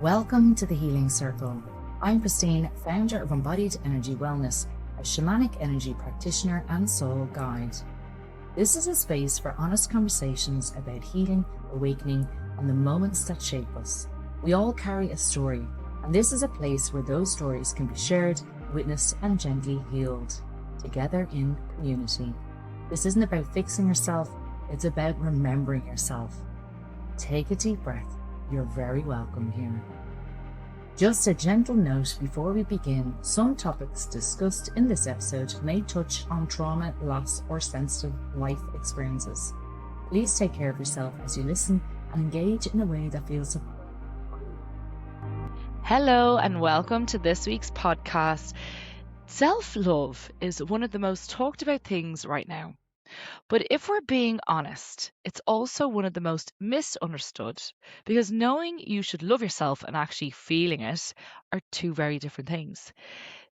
Welcome to the Healing Circle. I'm Christine, founder of Embodied Energy Wellness, a shamanic energy practitioner and soul guide. This is a space for honest conversations about healing, awakening, and the moments that shape us. We all carry a story, and this is a place where those stories can be shared, witnessed, and gently healed, together in community. This isn't about fixing yourself, it's about remembering yourself. Take a deep breath. You're very welcome here. Just a gentle note before we begin, some topics discussed in this episode may touch on trauma, loss, or sensitive life experiences. Please take care of yourself as you listen and engage in a way that feels supportive. Hello and welcome to this week's podcast. Self-love is one of the most talked about things right now. But if we're being honest, it's also one of the most misunderstood because knowing you should love yourself and actually feeling it are two very different things.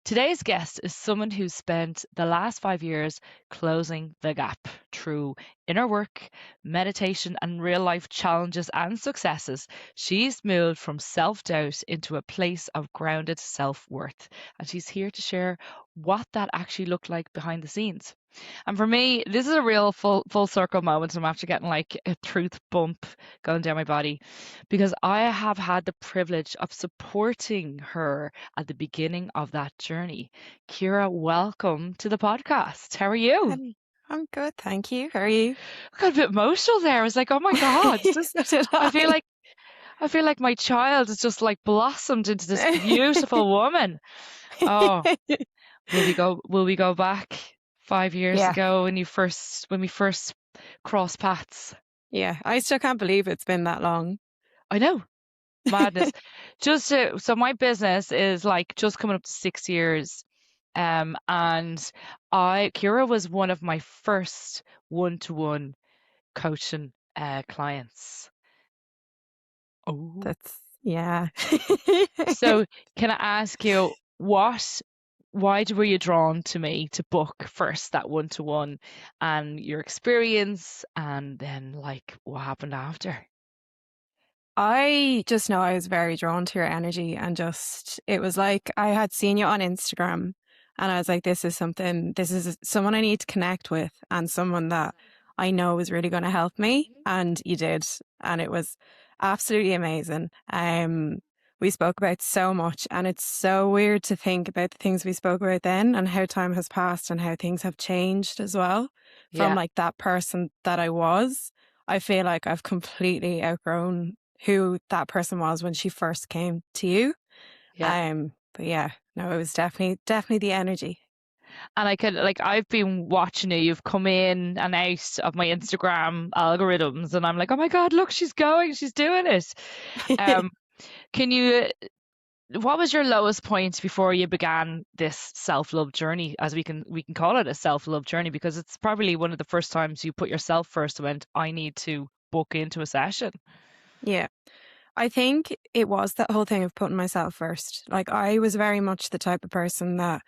Today's guest is someone who's spent the last 5 years closing the gap through inner work, meditation, and real life challenges and successes. She's moved from self-doubt into a place of grounded self-worth, and she's here to share what that actually looked like behind the scenes. And for me, this is a real full circle moment. I'm after getting like a truth bump going down my body because I have had the privilege of supporting her at the beginning of that journey. Ciara, welcome to the podcast. How are you? Hi, I'm good, thank you. How are you? I got a bit emotional there. I was like, oh my God, So did I feel like my child has just like blossomed into this beautiful woman. Oh, will we go back 5 years Yeah, ago when we first crossed paths? yeah. I still can't believe it's been that long. I know, madness. So my business is like just coming up to 6 years. And Ciara was one of my first one-to-one coaching clients. Oh, Yeah. so can I ask you why were you drawn to me to book first that one-to-one and your experience and then like what happened after? I just know I was very drawn to your energy and it was like I had seen you on Instagram and I was like, this is someone I need to connect with and someone that I know is really going to help me. And you did. And it was absolutely amazing. We spoke about so much and it's so weird to think about the things we spoke about then and how time has passed and how things have changed as well from Yeah, like that person that I was. I feel like I've completely outgrown who that person was when she first came to you. yeah. But yeah, no, it was definitely the energy. And I could like I've been watching you. You've come in and out of my Instagram algorithms, and I'm like, oh my God, look, she's doing it. Um, can you? What was your lowest point before you began this self-love journey, as we can call it a self-love journey, because it's probably one of the first times you put yourself first and went, I need to book into a session. Yeah. I think it was that whole thing of putting myself first. Like I was very much the type of person that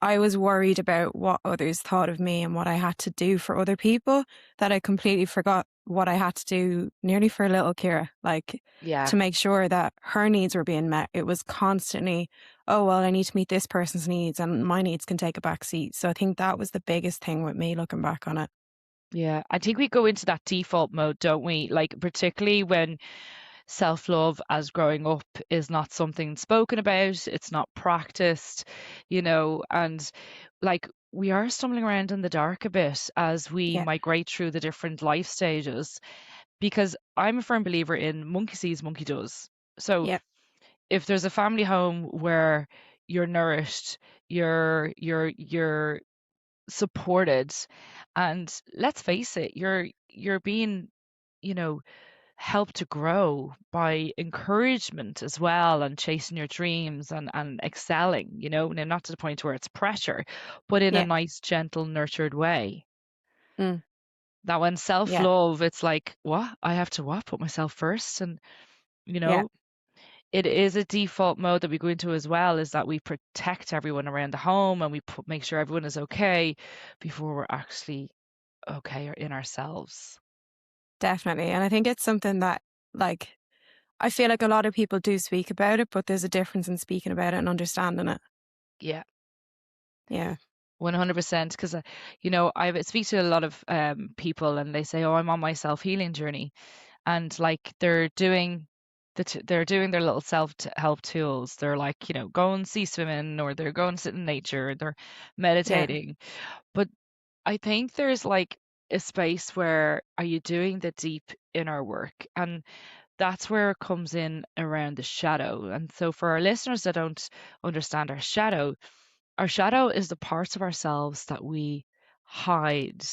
I was worried about what others thought of me and what I had to do for other people that I completely forgot what I had to do nearly for little Ciara, like Yeah. to make sure that her needs were being met. It was constantly, oh, well, I need to meet this person's needs and my needs can take a back seat. So I think that was the biggest thing with me looking back on it. Yeah, I think we go into that default mode, don't we? Like, particularly when self-love as growing up is not something spoken about, it's not practiced, and like we are stumbling around in the dark a bit as we Yeah. migrate through the different life stages, because I'm a firm believer in monkey sees, monkey does. So Yeah. if there's a family home where you're nourished, you're supported, and let's face it, you're being, you know, helped to grow by encouragement as well and chasing your dreams and excelling, now not to the point where it's pressure, but in a Yeah. nice, gentle, nurtured way. Mm, That when yeah. self-love, it's like, what? I have to what? Put myself first. And, you Yeah. know, it is a default mode that we go into as well, is that we protect everyone around the home and we make sure everyone is okay before we're actually okay or in ourselves. Definitely. And I think it's something that like I feel like a lot of people do speak about it, but there's a difference in speaking about it and understanding it. Yeah. Yeah. 100%. Because, I speak to a lot of people and they say, oh, I'm on my self-healing journey. And like they're doing their little self-help tools. They're like, go and sea swimming, or they're going to sit in nature, they're Yeah. meditating. But I think there's like a space where are you doing the deep inner work? And that's where it comes in around the shadow. And so for our listeners that don't understand our shadow is the parts of ourselves that we hide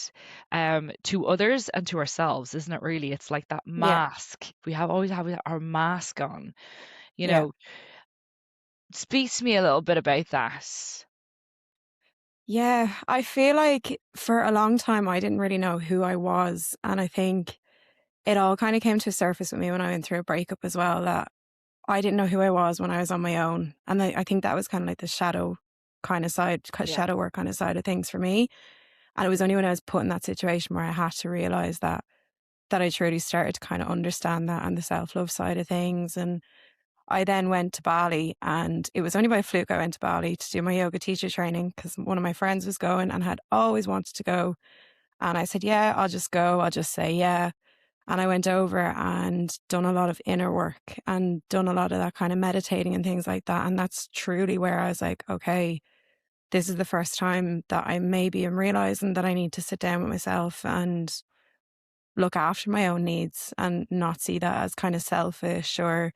to others and to ourselves, isn't it really? It's like that Yeah. mask. We have always have our mask on. You Yeah. know, speak to me a little bit about that. Yeah. I feel like for a long time, I didn't really know who I was. And I think it all kind of came to surface with me when I went through a breakup as well, that I didn't know who I was when I was on my own. And I think that was kind of like the shadow kind of side, Yeah. shadow work kind of side of things for me. And it was only when I was put in that situation where I had to realize that I truly started to kind of understand that and the self-love side of things. And I then went to Bali, and it was only by fluke I went to Bali to do my yoga teacher training because one of my friends was going and had always wanted to go. And I said, yeah, I'll just go. I'll just say, yeah. And I went over and done a lot of inner work and done a lot of that kind of meditating and things like that. And that's truly where I was like, okay, this is the first time that I maybe am realizing that I need to sit down with myself and look after my own needs and not see that as kind of selfish or,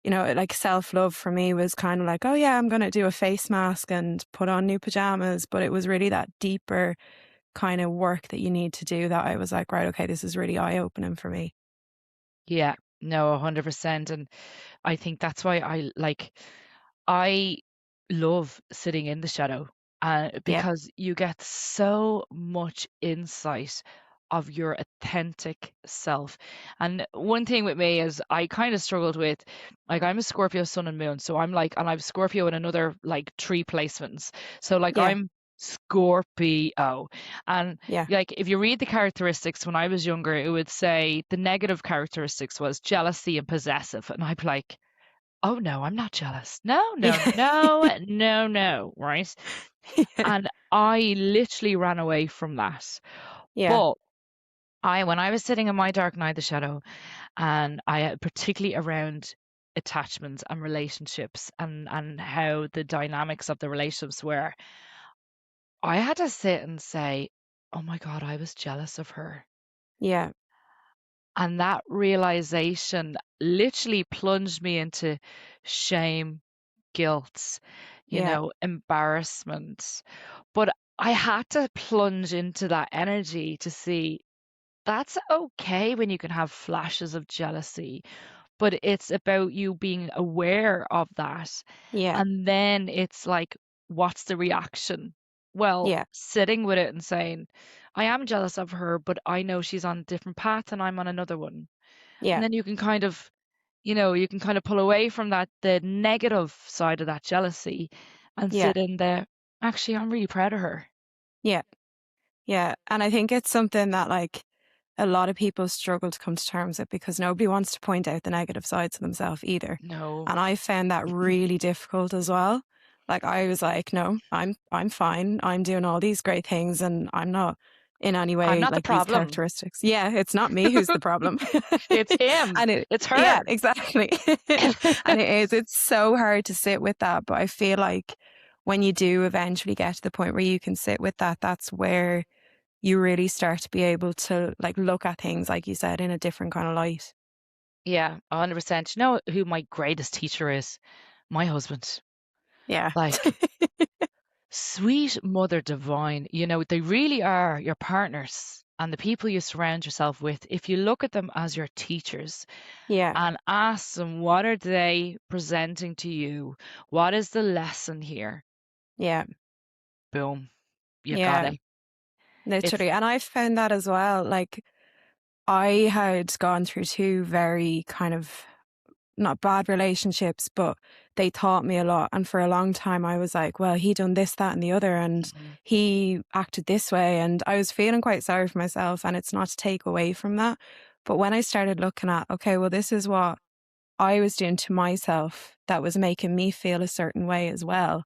like self-love for me was kind of like, oh yeah, I'm going to do a face mask and put on new pajamas. But it was really that deeper kind of work that you need to do that I was like, right, okay, this is really eye-opening for me. Yeah. No, 100%. And I think that's why I love sitting in the shadow, Yeah. because you get so much insight of your authentic self. And one thing with me is I kind of struggled with, like, I'm a Scorpio sun and moon, so I'm like, and I've Scorpio in another like three placements. So like Yeah. I'm Scorpio. And Yeah. like if you read the characteristics when I was younger, it would say the negative characteristics was jealousy and possessive. And I'd be like, oh no, I'm not jealous. No, no, Yeah. no, no, no, right? Yeah. And I literally ran away from that. Yeah. But when I was sitting in my dark night, the shadow, and particularly around attachments and relationships and how the dynamics of the relationships were, I had to sit and say, oh my God, I was jealous of her. Yeah. And that realization literally plunged me into shame, guilt, Yeah. embarrassment. But I had to plunge into that energy to see that's okay when you can have flashes of jealousy, but it's about you being aware of that. Yeah. And then it's like, what's the reaction? Well, Yeah. sitting with it and saying, I am jealous of her, but I know she's on a different path and I'm on another one. And Yeah. then you can kind of pull away from that, the negative side of that jealousy, and Yeah. sit in the, actually, I'm really proud of her. Yeah. Yeah. And I think it's something that like a lot of people struggle to come to terms with because nobody wants to point out the negative sides of themselves either. No, And I found that really difficult as well. Like I was like, no, I'm fine. I'm doing all these great things and I'm not in any I'm way not the like these problem. characteristics. Yeah, it's not me who's the problem. It's him. And it It's yeah, her. exactly. And it's so hard to sit with that, but I feel like when you do eventually get to the point where you can sit with that, that's where you really start to be able to like look at things, like you said, in a different kind of light. Yeah, 100%. You know who my greatest teacher is? My husband. Yeah. Like, sweet Mother Divine. They really are your partners and the people you surround yourself with. If you look at them as your teachers Yeah. and ask them, what are they presenting to you? What is the lesson here? Yeah. Boom, you got Yeah. it. It's, Literally. And I found that as well. Like I had gone through two very kind of not bad relationships, but they taught me a lot. And for a long time, I was like, well, he done this, that, and the other, and Mhm. he acted this way. And I was feeling quite sorry for myself. And it's not to take away from that. But when I started looking at, okay, well, this is what I was doing to myself that was making me feel a certain way as well.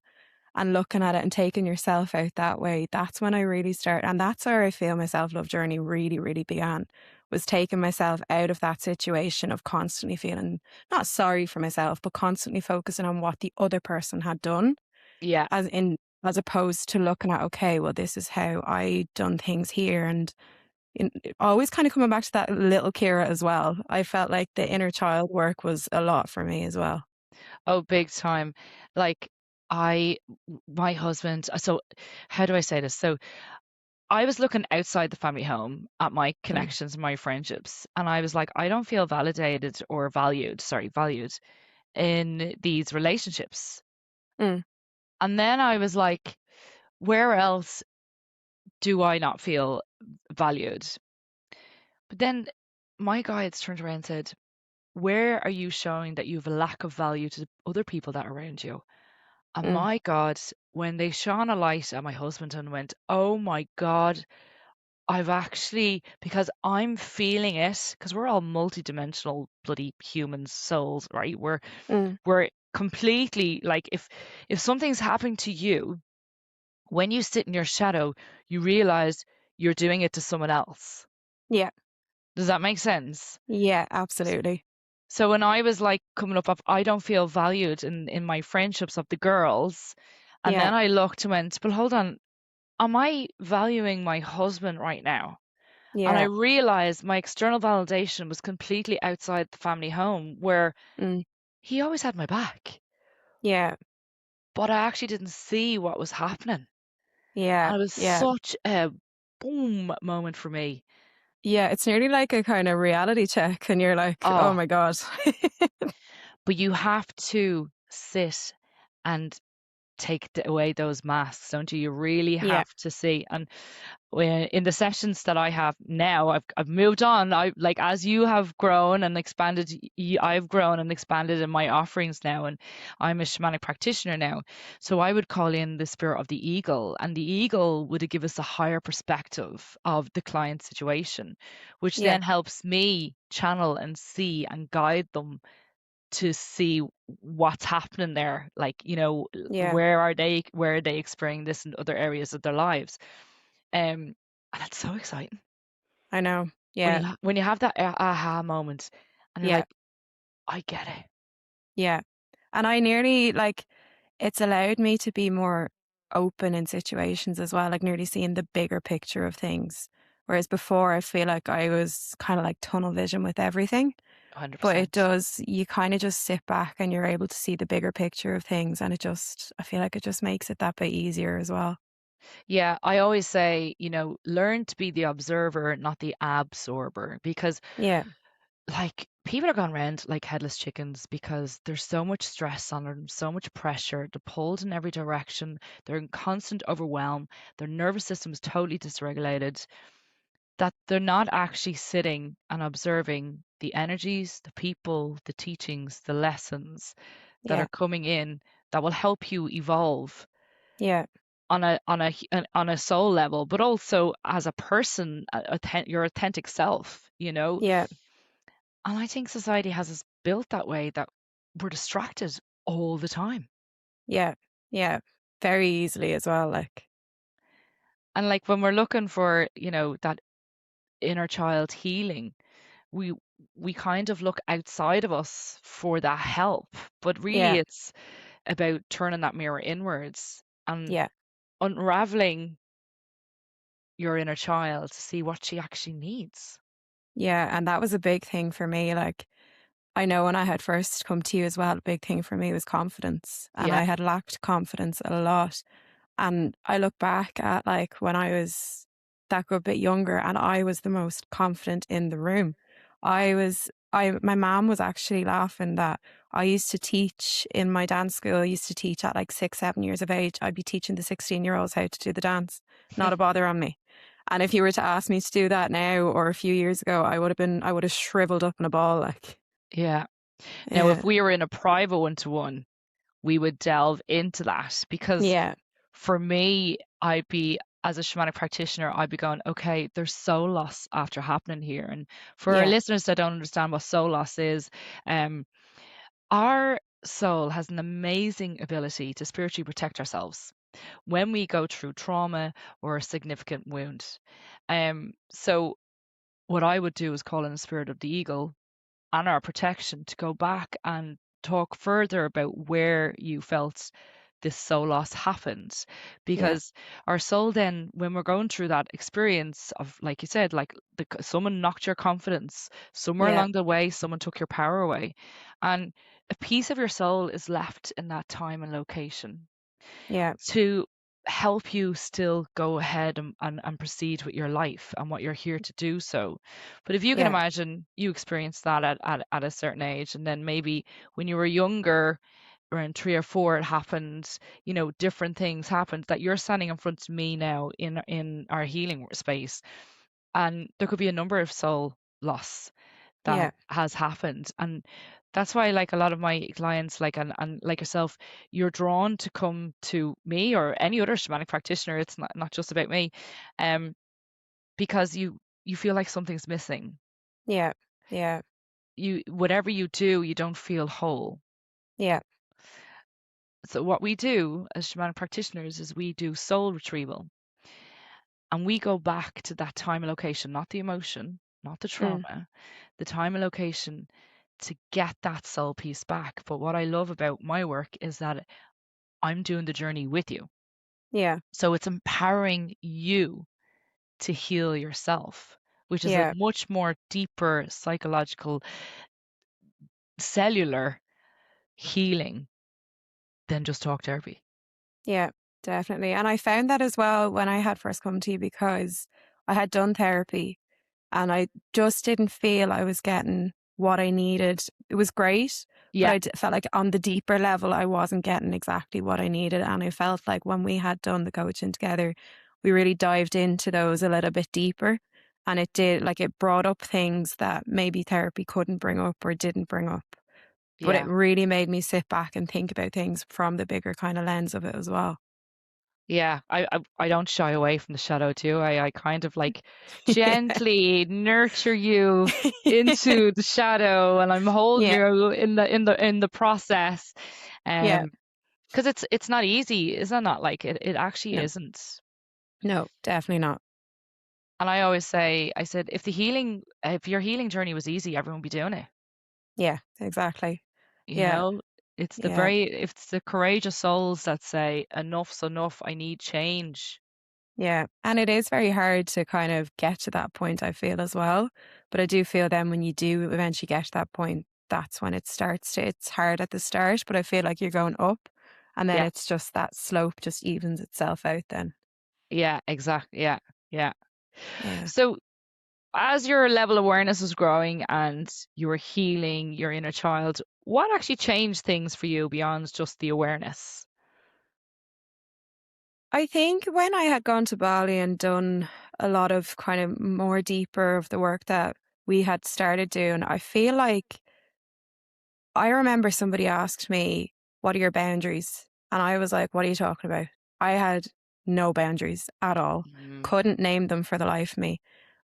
And looking at it and taking yourself out that way, that's when I really start. And that's where I feel my self love journey really, really began, was taking myself out of that situation of constantly feeling not sorry for myself, but constantly focusing on what the other person had done, Yeah. as opposed to looking at, okay, well, this is how I done things here. And always kind of coming back to that little Ciara as well. I felt like the inner child work was a lot for me as well. Oh, big time. Like I, my husband, so how do I say this? So I was looking outside the family home at my Mm, connections, my friendships, and I was like, I don't feel validated or valued in these relationships. mm, And then I was like, where else do I not feel valued? But then my guides turned around and said, where are you showing that you have a lack of value to other people that are around you? And mm, my God, when they shone a light at my husband and went, oh my God, I've actually, because I'm feeling it, because we're all multidimensional bloody human souls, right? mm. We're completely like if something's happening to you, when you sit in your shadow, you realize you're doing it to someone else. Yeah, Does that make sense? yeah, absolutely. So when I was like coming up of I don't feel valued in my friendships of the girls, and Yeah, then I looked and went, but hold on, am I valuing my husband right now? And I yeah, realized my external validation was completely outside the family home where mm, he always had my back, yeah, but I actually didn't see what was happening. yeah, And it was yeah. such a boom moment for me. Yeah, it's nearly like a kind of reality check, and you're like, oh Oh, my God. but you have to sit and take away those masks, don't you? You really Yeah, have to see. And in the sessions that I have now, I've moved on. I like as you have grown and expanded, I've grown and expanded in my offerings now, and I'm a shamanic practitioner now. So I would call in the spirit of the eagle, and the eagle would give us a higher perspective of the client situation, which yeah, then helps me channel and see and guide them to see what's happening there. Like, yeah. where are they experiencing this in other areas of their lives? And it's so exciting I know. when Yeah, you have that aha moment and you're yeah, like, I get it. yeah. And I nearly like it's allowed me to be more open in situations as well, like nearly seeing the bigger picture of things. Whereas before, I feel like I was kind of like tunnel vision with everything. But it 100%. does, you kind of just sit back and you're able to see the bigger picture of things. And I feel like it just makes it that bit easier as well. Yeah, I always say, learn to be the observer, not the absorber, because Yeah, like people are gone around like headless chickens because there's so much stress on them, so much pressure. They're pulled in every direction. They're in constant overwhelm. Their nervous system is totally dysregulated. That they're not actually sitting and observing the energies, the people, the teachings, the lessons that yeah, are coming in that will help you evolve yeah, on a soul level, but also as a person, your authentic self. yeah, And I think society has us built that way that we're distracted all the time. yeah, yeah. Very easily as well. Like, And like when we're looking for, that inner child healing, we we kind of look outside of us for that help. But really yeah, it's about turning that mirror inwards and yeah, unraveling your inner child to see what she actually needs. yeah. And that was a big thing for me. Like, I know when I had first come to you as well, a big thing for me was confidence. And Yeah, I had lacked confidence a lot. And I look back at like when I was that good bit younger and I was the most confident in the room. My mom was actually laughing that I used to teach in my dance school. I used to teach at like 6, 7 years of age. I'd be teaching the 16-year-olds how to do the dance, not a bother on me. And if you were to ask me to do that now or a few years ago, I would have shriveled up in a ball. Like, yeah. Now, if yeah, we were in a private one-to-one, we would delve into that because yeah, for me, I'd be, as a shamanic practitioner, I'd be going, okay, there's soul loss after happening here. And for our yeah, listeners that don't understand what soul loss is, um, Our soul has an amazing ability to spiritually protect ourselves when we go through trauma or a significant wound. So what I would do is call in the spirit of the eagle and our protection to go back and talk further about where you felt this soul loss happened, Yeah. because our soul then, when we're going through that experience of, like you said, like someone knocked your confidence somewhere Yeah. along the way, someone took your power away, and a piece of your soul is left in that time and location Yeah. to help you still go ahead and proceed with your life and what you're here to do. So but if you can Yeah. imagine you experienced that at a certain age, and then maybe when you were younger, around 3 or 4, it happened, different things happened, that you're standing in front of me now in our healing space, and there could be a number of soul loss that Yeah. has happened. And that's why, like, a lot of my clients, like, and like yourself, you're drawn to come to me or any other shamanic practitioner. It's not just about me, um because you feel like something's missing. Yeah. Yeah. You, whatever you do, you don't feel whole. Yeah. So what we do as shamanic practitioners is we do soul retrieval, and we go back to that time and location, not the emotion, not the Mm. trauma, the time and location, to get that soul piece back. But what I love about my work is that I'm doing the journey with you. Yeah. So it's empowering you to heal yourself, which is a Yeah. much more deeper psychological, cellular healing than just talk therapy. Yeah, definitely. And I found that as well when I had first come to you, because I had done therapy and I just didn't feel I was getting what I needed. It was great, but Yeah, felt like on the deeper level, I wasn't getting exactly what I needed. And I felt like when we had done the coaching together, we really dived into those a little bit deeper. And it did, like, it brought up things that maybe therapy couldn't bring up or didn't bring up. But it yeah, really made me sit back and think about things from the bigger kind of lens of it as well. yeah. I don't shy away from the shadow too. I kind of like Yeah. gently nurture you into the shadow, and I'm holding Yeah. you in the process. Yeah. Um, because it's not easy, is it not? Like, it actually No, isn't. no, definitely not. And I always say, I said, if your healing journey was easy, everyone would be doing it. Yeah, exactly. You Yeah. know, Yeah. it's the courageous souls that say, enough's enough, I need change. Yeah. And it is very hard to kind of get to that point, I feel as well. But I do feel then when you do eventually get to that point, that's when it starts to, it's hard at the start, but I feel like you're going up and then Yeah, it's just that slope just evens itself out then. yeah, exactly. Yeah, yeah. Yeah. So as your level of awareness was growing and you were healing your inner child, what actually changed things for you beyond just the awareness? I think when I had gone to Bali and done a lot of kind of more deeper of the work that we had started doing, I feel like I remember somebody asked me, "What are your boundaries?" And I was like, "What are you talking about?" I had no boundaries at all, Mm, couldn't name them for the life of me.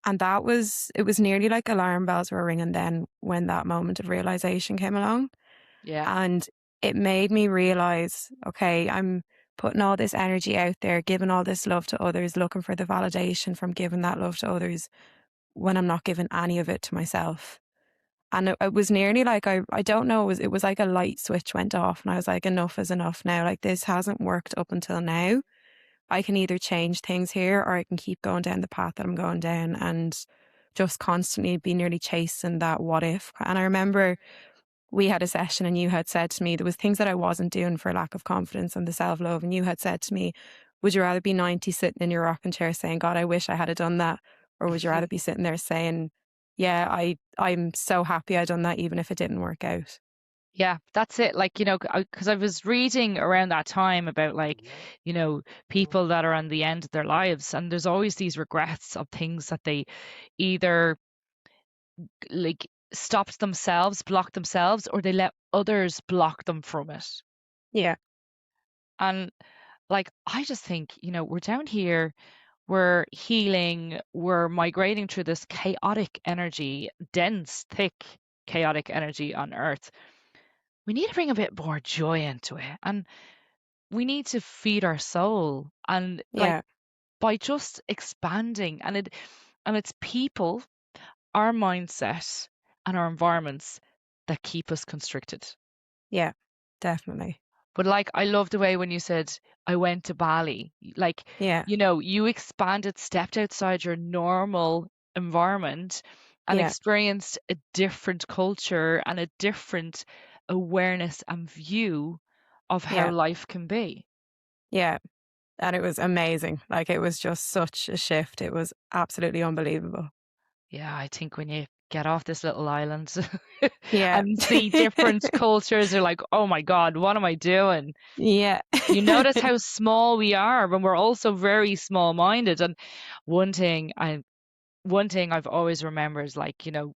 And it was nearly like alarm bells were ringing then when that moment of realization came along. yeah, And it made me realize, okay, I'm putting all this energy out there, giving all this love to others, looking for the validation from giving that love to others when I'm not giving any of it to myself. And it was nearly like I don't know, it was like a light switch went off and I was like, enough is enough now. Like, this hasn't worked up until now. I can either change things here or I can keep going down the path that I'm going down and just constantly be nearly chasing that what if. And I remember we had a session and you had said to me there was things that I wasn't doing for lack of confidence and the self-love, and you had said to me, would you rather be 90 sitting in your rocking chair saying, God, I wish I had done that, or would you rather be sitting there saying, yeah, I'm so happy I done that even if it didn't work out. yeah. That's it. Like, because I was reading around that time about, like, people that are on the end of their lives, and there's always these regrets of things that they either, like, stopped themselves, blocked themselves, or they let others block them from it. Yeah. And, like, I just think, we're down here, we're healing, we're migrating through this chaotic energy, dense, thick, chaotic energy on Earth. we need to bring a bit more joy into it, and we need to feed our soul, and like Yeah. by just expanding, and it's people, our mindset, and our environments that keep us constricted. Yeah. Definitely. But like, I love the way when you said, I went to Bali. Like, Yeah. you expanded, stepped outside your normal environment and Yeah. experienced a different culture and a different awareness and view of how Yeah. life can be. Yeah. And it was amazing. Like, it was just such a shift. It was absolutely unbelievable. Yeah, I think when you get off this little island Yeah. and see different cultures, you're like, oh my God, what am I doing? Yeah. You notice how small we are when we're also very small-minded. And one thing I one thing I've always remembered is, like, and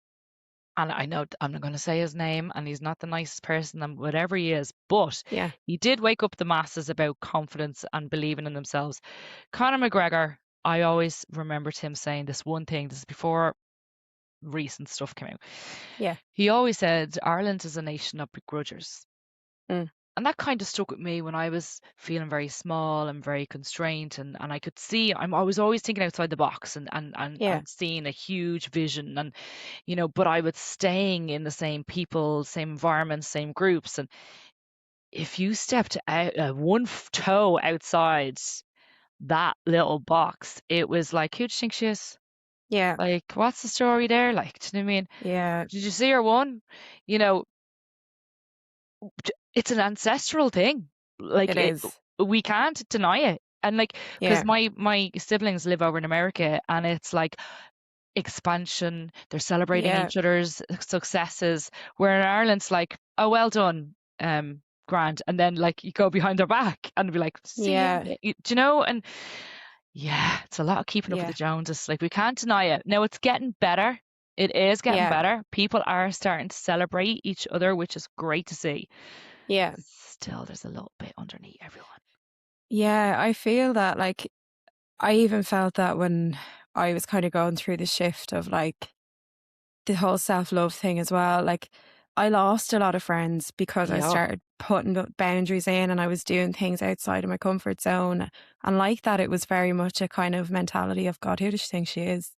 I know I'm not going to say his name, and he's not the nicest person, and whatever he is, but Yeah. he did wake up the masses about confidence and believing in themselves. Conor McGregor, I always remembered him saying this one thing. This is before recent stuff came out. Yeah. He always said, Ireland is a nation of begrudgers. Mm. And that kind of stuck with me when I was feeling very small and very constrained, and I could see I was always thinking outside the box, Yeah. and seeing a huge vision, and but I was staying in the same people, same environments, same groups. And if you stepped out one toe outside that little box, it was like, who do you think she is? Yeah. Like, what's the story there? Like, do you know what I mean? Yeah. Did you see her one? You know, it's an ancestral thing. Like, It is. we can't deny it. And like, because Yeah. my siblings live over in America, and it's like expansion. They're celebrating Yeah. each other's successes. Where in Ireland, it's like, oh, well done, Grant, and then like you go behind their back and be like, see ya. Yeah. Do you know? And yeah, it's a lot of keeping up with the Yeah. Joneses. Like, we can't deny it. Now it's getting better. It is getting Yeah. better. People are starting to celebrate each other, which is great to see. Yeah. Still, there's a little bit underneath everyone. Yeah. I feel that, like, I even felt that when I was kind of going through the shift of like the whole self-love thing as well. Like, I lost a lot of friends because I Yeah. started putting the boundaries in, and I was doing things outside of my comfort zone. And like that, it was very much a kind of mentality of, God, who does she think she is?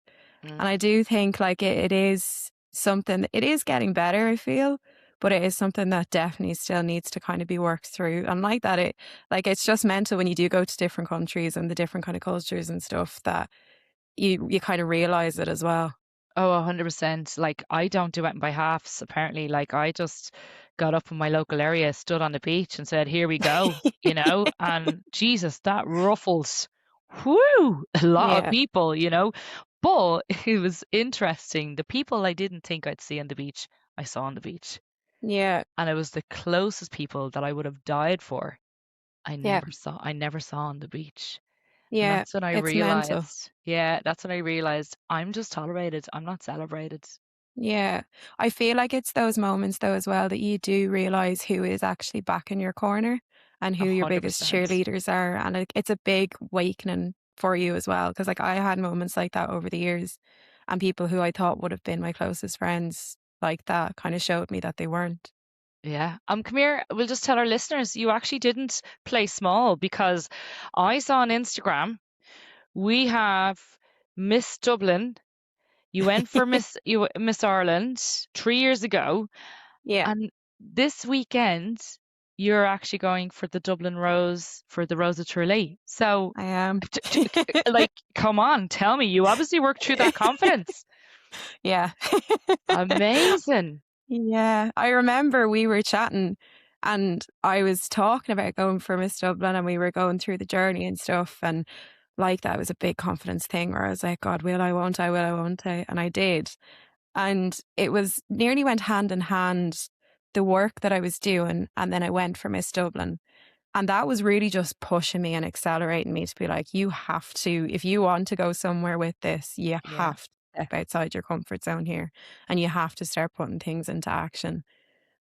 Mm. And I do think, like, it is something, it is getting better, I feel, but it is something that definitely still needs to kind of be worked through. And like that, it's just mental when you do go to different countries and the different kind of cultures and stuff, that you kind of realize it as well. Oh, 100%. Like, I don't do it by halves, apparently. Like, I just got up in my local area, stood on the beach and said, here we go, and Jesus, that ruffles, whoo, a lot of Yeah. people, But it was interesting. The people I didn't think I'd see on the beach, I saw on the beach. Yeah. And it was the closest people that I would have died for. Yeah. I never saw on the beach. And Yeah. that's when I It's mental. realized, yeah, that's when I realized I'm just tolerated. I'm not celebrated. Yeah. I feel like it's those moments though as well that you do realize who is actually back in your corner and A who your hundred biggest percent. cheerleaders are. And it's a big awakening for you as well. Cause like I had moments like that over the years, and people who I thought would have been my closest friends like that kind of showed me that they weren't. Yeah. Come here. We'll just tell our listeners you actually didn't play small, because I saw on Instagram we have Miss Dublin. You went for Miss Ireland 3 years ago, Yeah, and this weekend you're actually going for the Dublin Rose for the Rose of Tralee. So, I am. like, come on, tell me, you obviously worked through that confidence. Yeah. Amazing. Yeah, I remember we were chatting and I was talking about going for Miss Dublin and we were going through the journey and stuff. And like that was a big confidence thing where I was like, God, will I, won't I, will I, won't I? And I did. And it was nearly went hand in hand, the work that I was doing. And then I went for Miss Dublin. And that was really just pushing me and accelerating me to be like, you have to, if you want to go somewhere with this, you Yeah. have to step outside your comfort zone here and you have to start putting things into action.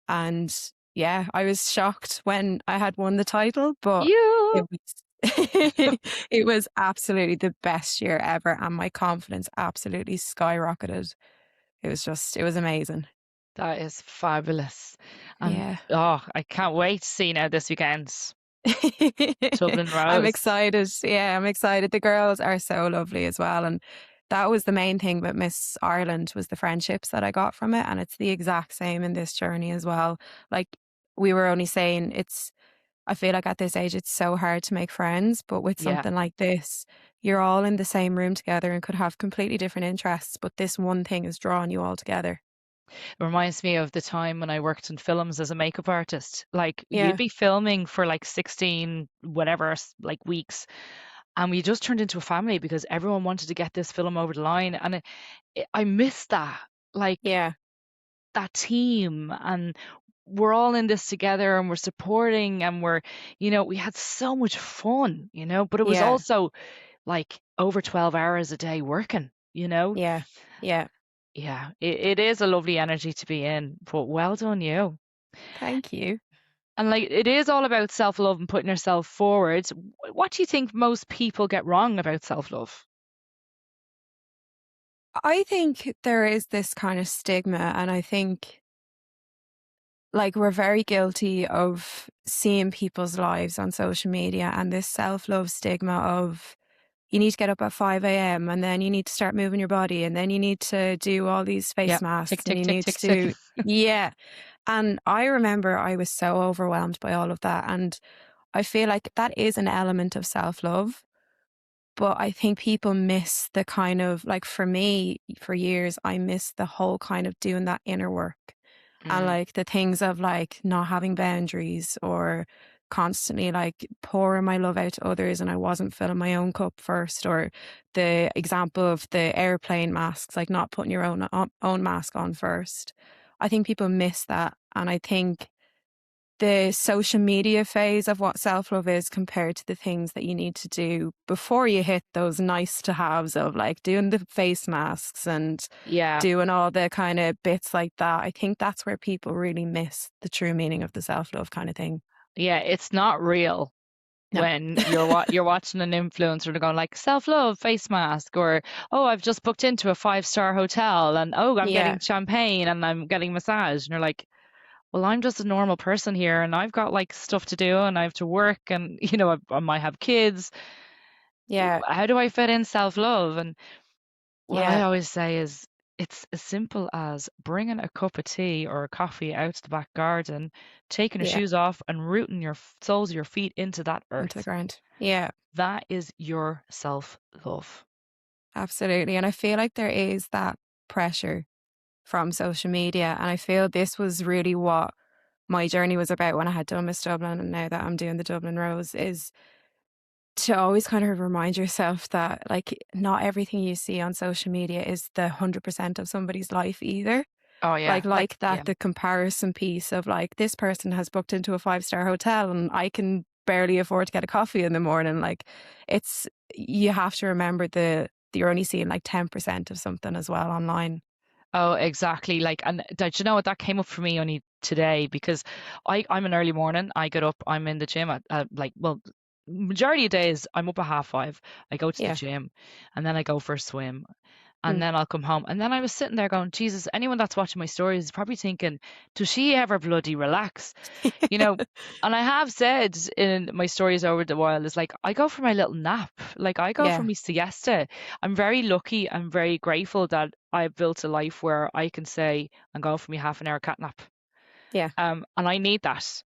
And yeah, I was shocked when I had won the title, but You. it was it was absolutely the best year ever and my confidence absolutely skyrocketed. It was amazing. That is fabulous. And Yeah. I can't wait to see now this weekend. Dublin I'm Rose. excited. Yeah, I'm excited. The girls are so lovely as well. And that was the main thing with Miss Ireland was the friendships that I got from it. And it's the exact same in this journey as well. Like we were only saying I feel like at this age it's so hard to make friends, but with Yeah. something like this, you're all in the same room together and could have completely different interests, but this one thing is drawing you all together. It reminds me of the time when I worked in films as a makeup artist. Like you'd Yeah. be filming for like 16 whatever like weeks, and we just turned into a family because everyone wanted to get this film over the line, and I miss that. Like Yeah. that team, and we're all in this together and we're supporting and we had so much fun, but it was Yeah. also like over 12 hours a day working, Yeah. Yeah. Yeah, it is a lovely energy to be in, but well done you. Thank you. And like it is all about self-love and putting yourself forward. What do you think most people get wrong about self-love? I think there is this kind of stigma, and I think like we're very guilty of seeing people's lives on social media and this self-love stigma of you need to get up at 5 a.m. and then you need to start moving your body and then you need to do all these Yeah, face tick, masks and tick, you tick, need tick, to do, tick. yeah. And I remember I was so overwhelmed by all of that. And I feel like that is an element of self-love. But I think people miss the kind of like for me, for years, I missed the whole kind of doing that inner work and Mm, like the things of like not having boundaries or constantly like pouring my love out to others and I wasn't filling my own cup first, or the example of the airplane masks, like not putting your own mask on first. I think people miss that. And I think the social media phase of what self-love is compared to the things that you need to do before you hit those nice to haves of like doing the face masks and yeah, doing all the kind of bits like that. I think that's where people really miss the true meaning of the self-love kind of thing. yeah, it's not real No. when you're watching an influencer and they're going like self-love face mask, or oh, I've just booked into a 5-star hotel and oh, I'm Yeah. getting champagne and I'm getting massage, and you're like, well, I'm just a normal person here and I've got like stuff to do and I have to work and I might have kids. Yeah. How do I fit in self-love? And what I Yeah. always say is it's as simple as bringing a cup of tea or a coffee out to the back garden, taking your Yeah. shoes off and rooting your soles of your feet into that Into the earth. ground. Yeah. That is your self-love. Absolutely. And I feel like there is that pressure from social media. And I feel this was really what my journey was about when I had done Miss Dublin and now that I'm doing the Dublin Rose is to always kind of remind yourself that like not everything you see on social media is the 100% of somebody's life either. Oh yeah, like Like that yeah. the comparison piece of like this person has booked into a 5-star hotel and I can barely afford to get a coffee in the morning. Like it's you have to remember you're only seeing like 10% of something as well online. Oh, exactly. Like, and did you know what that came up for me only today because I'm an early morning. I get up, I'm in the gym at like, well, majority of days I'm up at 5:30. I go to the Yeah. gym, and then I go for a swim, and Mm. then I'll come home. And then I was sitting there going, Jesus, anyone that's watching my stories is probably thinking, does she ever bloody relax? You know, and I have said in my stories over the while, is like, I go for my little nap. Like, I go for Yeah. my siesta. I'm very lucky. I'm very grateful that I've built a life where I can say, I'm going for my half an hour cat nap. Yeah. And I need that.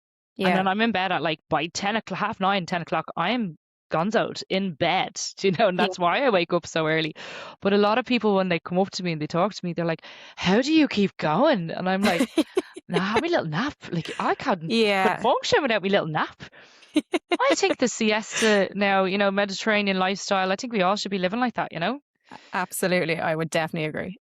And Yeah. then I'm in bed at like by 10 o'clock, half nine, 10 o'clock, I'm gonzoed in bed, and Yeah. that's why I wake up so early. But a lot of people, when they come up to me and they talk to me, they're like, how do you keep going? And I'm like, now have my little nap. Like I couldn't Yeah. function without my little nap. I think the siesta now, Mediterranean lifestyle, I think we all should be living like that. Absolutely. I would definitely agree.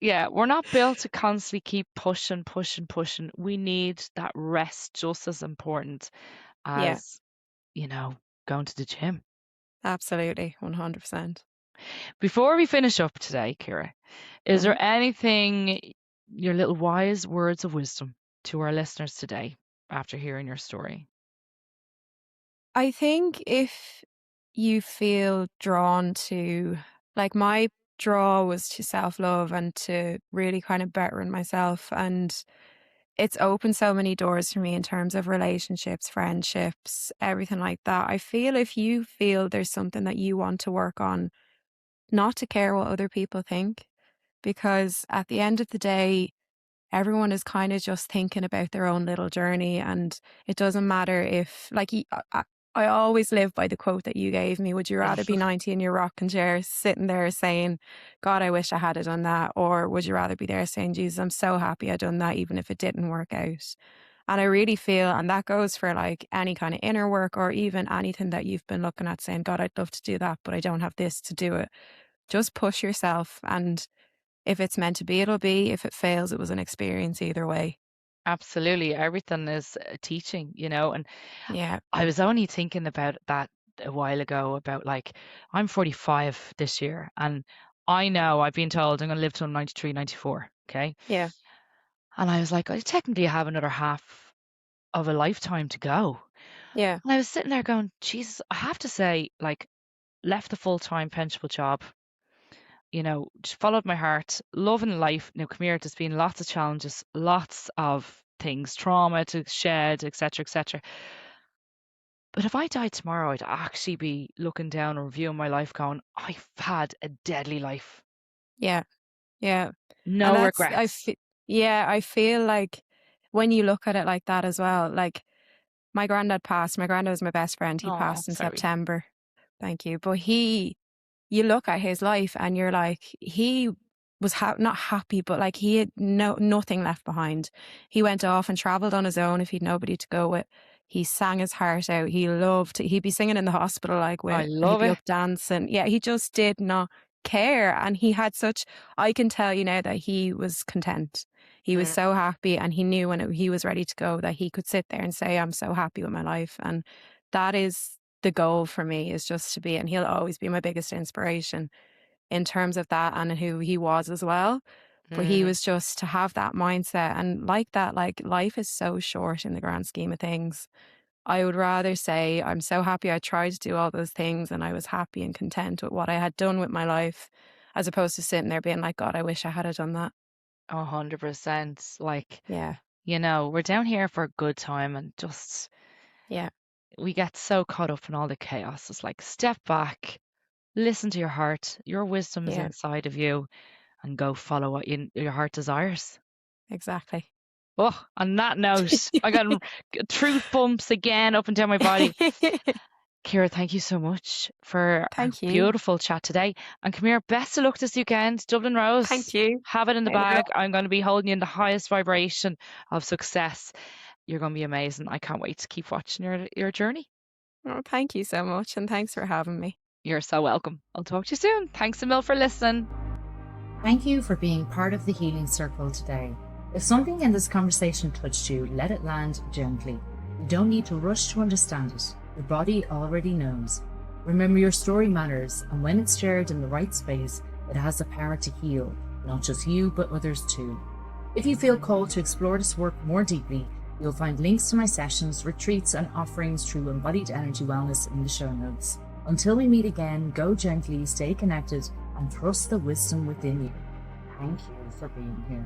Yeah, we're not built to constantly keep pushing, pushing, pushing. We need that rest just as important Yeah. as, going to the gym. Absolutely. 100%. Before we finish up today, Ciara, is Mhm. there anything, your little wise words of wisdom to our listeners today after hearing your story? I think if you feel drawn to, like, my draw was to self love and to really kind of bettering myself. And it's opened so many doors for me in terms of relationships, friendships, everything like that. I feel if you feel there's something that you want to work on, not to care what other people think, because at the end of the day, everyone is kind of just thinking about their own little journey. And it doesn't matter if, like, I always live by the quote that you gave me. Would you rather be 90 in your rocking chair sitting there saying, God, I wish I had done that? Or would you rather be there saying, Jesus, I'm so happy I done that, even if it didn't work out? And I really feel, and that goes for like any kind of inner work or even anything that you've been looking at saying, God, I'd love to do that, but I don't have this to do it. Just push yourself. And if it's meant to be, it'll be. If it fails, it was an experience either way. Absolutely. Everything is teaching, and Yeah. I was only thinking about that a while ago about like, I'm 45 this year and I know I've been told I'm going to live till I'm 93, 94. Okay. Yeah. And I was like, I technically have another half of a lifetime to go. Yeah. And I was sitting there going, Jesus, I have to say, like, left the full-time pensionable job, just followed my heart, loving life. Now, come here, there's been lots of challenges, lots of things, trauma to shed, etc., etc. But if I died tomorrow, I'd actually be looking down and reviewing my life going, I've had a deadly life. Yeah. Yeah. And No regrets. I feel like when you look at it like that as well, like my granddad passed. My granddad was my best friend. He Oh, passed in sorry. September. Thank you. But you look at his life and you're like, he was not happy, but like he had nothing left behind. He went off and traveled on his own if he'd nobody to go with. He sang his heart out. He'd be singing in the hospital, like I he'd love be it. up dancing. Yeah, he just did not care. And he had I can tell you now that he was content. He was Mm. so happy, and he knew when he was ready to go that he could sit there and say, I'm so happy with my life. And that is the goal for me, is just to be, and he'll always be my biggest inspiration in terms of that and who he was as well. But he Mm. was just to have that mindset, and like that, like life is so short in the grand scheme of things. I would rather say I'm so happy I tried to do all those things and I was happy and content with what I had done with my life, as opposed to sitting there being like, God, I wish I had done that. 100%. Like, Yeah. we're down here for a good time and just Yeah. we get so caught up in all the chaos. It's like, step back, listen to your heart. Your wisdom is Yeah. inside of you, and go follow what your heart desires. Exactly. Oh, on that note, I got truth bumps again up and down my body. Ciara, thank you so much for our Thank you. beautiful chat today. And come here, best of luck this weekend. Dublin Rose, Thank you. have it in the I will. bag. I'm going to be holding you in the highest vibration of success. You're going to be amazing. I can't wait to keep watching your journey. Oh, thank you so much. And thanks for having me. You're so welcome. I'll talk to you soon. Thanks a mil for listening. Thank you for being part of the healing circle today. If something in this conversation touched you, let it land gently. You don't need to rush to understand it. Your body already knows. Remember, your story matters, and when it's shared in the right space, it has the power to heal, not just you, but others too. If you feel called to explore this work more deeply, you'll find links to my sessions, retreats, and offerings through Embodied Energy Wellness in the show notes. Until we meet again, go gently, stay connected, and trust the wisdom within you. Thank you for being here.